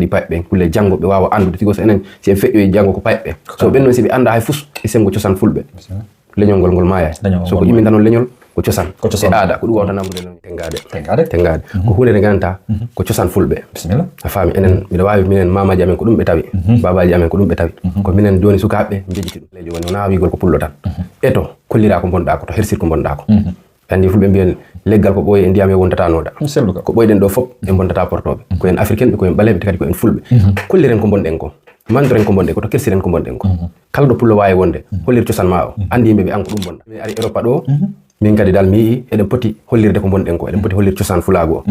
di payɓe kulle jango ɓe wawa andude tigo so enen si en feƴƴoyi jango ko payɓe so ɓen noon si ɓe anda hay fus e sengo cosan fulɓe leñol ngol mayay so ko yimɓe danon leñol ko cosan e aada ko ɗum wawta namude non tengade ko hunde nde gananta ko cosan fulɓe a faami enen mbiɗa wawi minen mamaji amen ko ɗum ɓe tawi babaji amen ko ɗum ɓe tawi ko minen joni sukaɓe jejjiti ɗum leƴo woni wona wigol ko pullo tan e to kollira ko bonɗa ko to hersir ko bonɗa ko andi fulɓe mbiyen leggal ko ɓooyi e ndiyam e wontata nooɗa ko ɓoyɗen ɗo fof e bontata portoɓe ko en africaine ɓe ko en ɓaleɓe kadi ko en fulɓe kolliren ko bonɗen ko mandoren ko bonɗen ko to kersiren ko bonɗen ko kala ɗo pullo wawi wonde hollir cosan ma o andi yimɓe ɓe an ko ɗum bonɗa min ari Europe ɗo min kadi dal mi yii eɗen poti hollirde ko bonɗen ko eɗen poti hollir cosan fulago o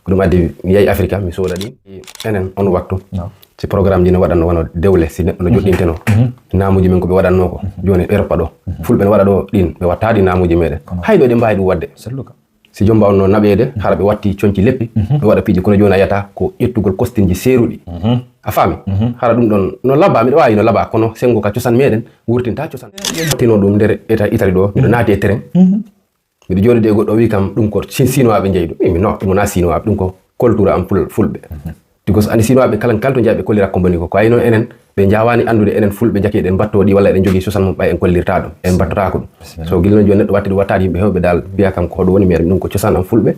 ko ɗum addi mi yeeyi Afrique mi sooda ɗi enen on waktu si programme ji ne waɗanno wono dewle si neɗɗo no joɗɗinteno namuji men ko ɓe waɗanno ko joni Europe ɗo fulɓe ne waɗa ɗo ɗin ɓe wattaɗi namuji meɗen hayɗo eɗen mbawi ɗum wadde si jomba on no naɓede hara ɓe watti coñci leppi ɓe waɗa piiji kono joni a yiyata ko ƴettugol kostinji seeruɗi a faami hara ɗum ɗon no labba miɗa wawi no laɓa kono sengo ka cosan meɗen wurtinta cosan tino ɗum nder Italie ɗo miɗo naati e terrain miɗo joɗide e goɗɗo wi kam ɗum ko sinoaɓe jeeyi ɗum mi no ɗum wona sinoaɓe ɗum ko culture am fulɓe because andi sinoaɓe kala to jeeya ɓe kollira ko boni ko ayi noon enen ɓe jawani andude enen fulɓe jaki eɗen battoɗi walla eɗen jogui cosan mum ɓay en kollirta ɗum en battota ko ɗum so guila noon joni neɗɗo watti ɗum wattade yimɓe hewɓe dal mbiya kam ko hoɗum woni mi ɗum ko cosan am fulɓe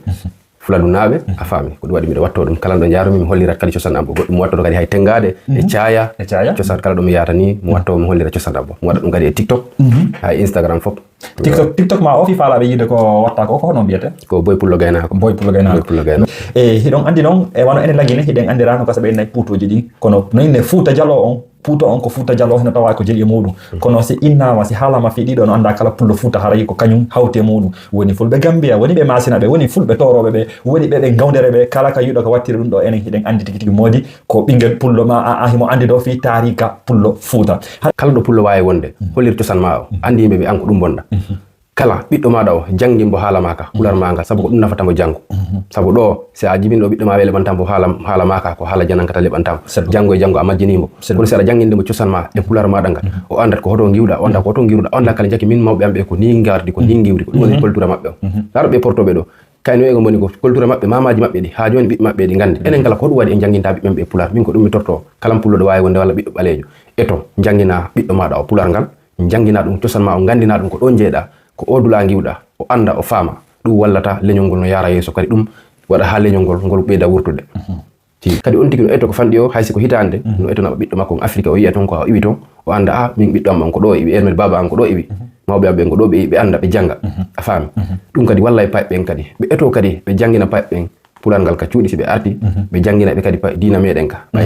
fuladu naaɓe a faami ko ɗum waɗi mbiɗa watto ɗum kala ɗo jarumi mi hollirat kadi cosan am bo goɗɗum mi wattoto kadi hay tengade e caaya cosan kala ɗo mi yahata ni mi watto mi hollira cosan am bo mi waɗa ɗum kadi e TikTok hay Instagram fof TikTok ma o fi faalaɓe yide ko watta ko hono mbiyete ko boy pullo gaynako e hiɗon andi noon e wano enen laggine hiɗen andirano ko saɓe nayi puutoji ɗi kono noyne Fouta Diallo on Puuto on ko Fouta Diallo heno tawa ko jeli e muɗum kono si innama si haalama fi ɗiɗo no anda kala pullo Fouta harayi ko kañum hawte muɗum woni fulɓe Gambia woni ɓe masina ɓe woni fulɓe toroɓe ɓe woni ɓe gawdere ɓe kala ka yiɗo ko wattiri ɗum ɗo enen hiɗen andi tigi tigi modi ko ɓinguel pullo ma a himo andi ɗo fi tarika pullo Fouta kala ɗo pullo wawi wonde hollir cosan ma o andi yimɓe ɓe an ko ɗum bonɗa kala ɓiɗɗo maɗa o janggimbo haala maka hular maga saabu ko ɗum nafatamo janggo saabu ɗo si a jibinɗo ɓiɗɗo ma leɓantamo haala maka ko haala janankata leɓantamo janggo e janggo a majjinimo kono si aɗa janggindemo cosan ma e pular maɗa ngal o andat ko hoto giwɗa o anda ko hoto giwɗa o anda kala jaki min mawɓe am ɓe ko ni gardi ko ni giwri ko ɗum woni culture maɓɓe o laaɗo ɓe portoɓe ɗo kayno ego moni ko culture maɓɓe mamaji maɓɓe ɗi ha joni ɓiɓɓe maɓɓe ɗi gandi enen kala ko ɗum waɗi en janginta ɓiɓɓe ɓe pular min ko ɗum mi torto kala pullo ɗo wawi wonde walla ɓiɗɗo ɓalejo eto janggina ɓiɗɗo maɗa o pular ngal janggina ɗum cosan ma o gandina ɗum ko ɗo jeeɗa ko odula giwɗa o anda o faama ɗum wallata leñol ngol no yara yeeso kadi ɗum waɗa ha leñol ngol ɓeyda wurtude kadi on tigi no eto ko fanɗi o haysi ko hitande no eto naɓa ɓiɗɗo makko Afrique o yiya toon ko iwi toon o anda min ɓiɗɗo am on ko ɗo iwi ermel baba am ko ɗo iwi mawɓe am ɓe ko ɗo ɓe ɓe anda ɓe janga a faami ɗum kadi walla e payɓe ɓen kadi ɓe eto kadi ɓe janggina payɓe ɓen pular ngal ka cuuɗi si ɓe arti ɓe janggina ɓe kadi diina meɗen ka